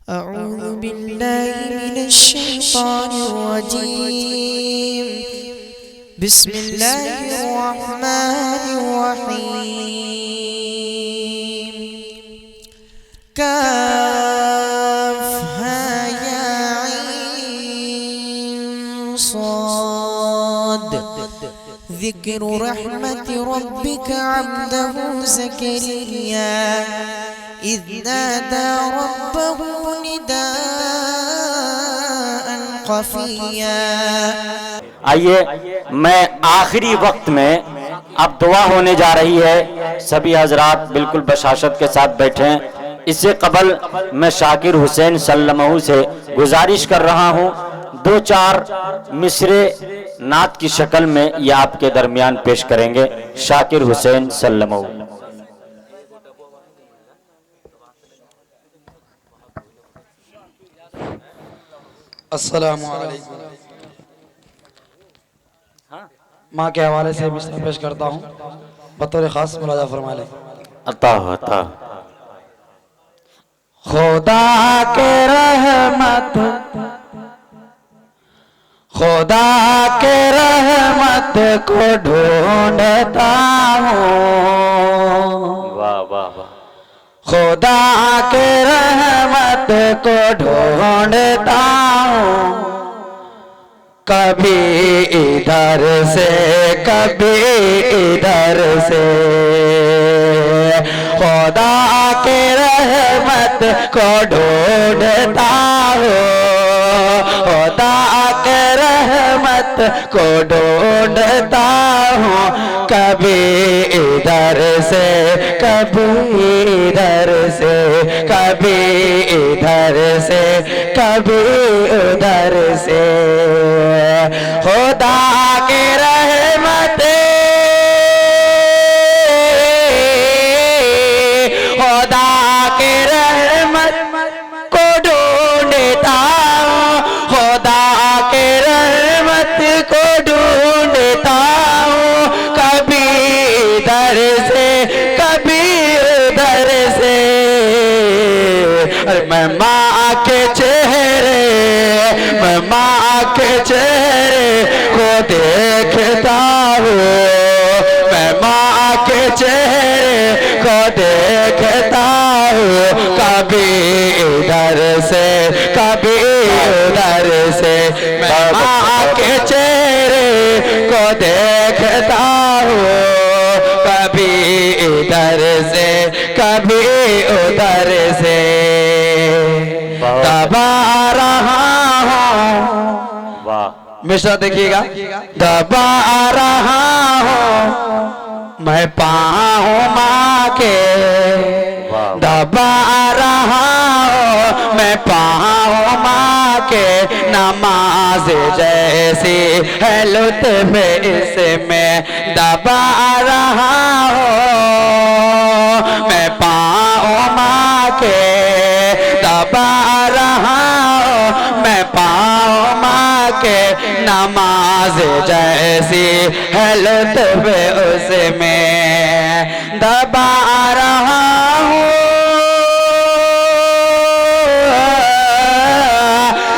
أعوذ بالله من الشيطان الرجيم. بسم الله الرحمن الرحيم. كافها يا عين صاد. ذكر رحمة ربك عبده زكريا إذ نادى ربه نداء خفيا. آئیے میں آخری وقت میں اب دعا ہونے جا رہی ہے، سبھی حضرات بالکل بشاشت کے ساتھ بیٹھیں. اس سے قبل میں شاکر حسین سلمہ سے گزارش کر رہا ہوں، دو چار مصرے نعت کی شکل میں یہ آپ کے درمیان پیش کریں گے. شاکر حسین سلمہ. السلام علیکم. ماں کے حوالے سے مصرع پیش کرتا ہوں، بطور خاص ملاحظہ فرما لیں. عطا عطا. خدا کے رحمت، خدا کے رحمت کو ڈھونڈتا ہوں، واہ واہ واہ. خدا کے رحمت کو ڈھونڈتا ہوں، کبھی ادھر سے کبھی ادھر سے. خدا کے رحمت کو ڈھونڈتا ہوں، خدا کے رحمت کو ڈھونڈتا ہوں، کبھی ادھر سے کبھی ادھر سے، کبھی ادھر سے کبھی ادھر سے. خدا کی رحمت، خدا کی رحمت کو ڈھونڈتا ہوں، خدا کی رحمت کو ڈھونڈتا ہوں، کبھی ادھر سے کبھی ادھر سے. میں ماں کے چہرے، میں ماں کے چہرے کو دیکھتا ہوں، میں ماں کے چہرے کو دیکھتا ہوں، کبھی ادھر سے کبھی ادھر سے. میں ماں کے چہرے کو دیکھتا ہوں، کبھی ادھر سے کبھی ادھر سے. دبا رہا ہوں، مصرع دیکھیے گا. دبا رہا ہوں میں پاؤں ماں کے، دبا رہا ہوں میں پاؤں ماں کے. نماز جیسی ہے لطف اس میں، دبا رہا ہوں میں پاؤں ماں کے، دبا رہا ہوں میں پاؤں ماں کے. نماز جیسی ہے لطف اس میں، دبا رہا ہوں،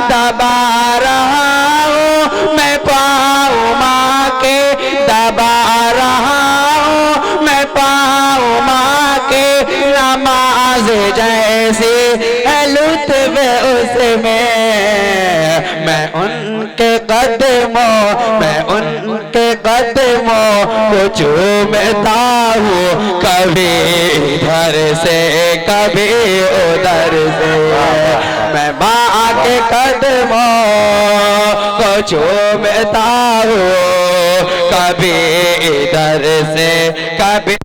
دبا رہا ہوں میں پاؤں ماں کے، دبا رہا ہوں میں پاؤں ماں کے. نماز جیسی ہے لطف اس میں، میں ان کے قدموں، میں ان کے قدموں کو چومتا ہوں، کبھی ادھر سے کبھی ادھر سے. میں ماں کے قدموں کو چومتا ہوں، کبھی ادھر سے کبھی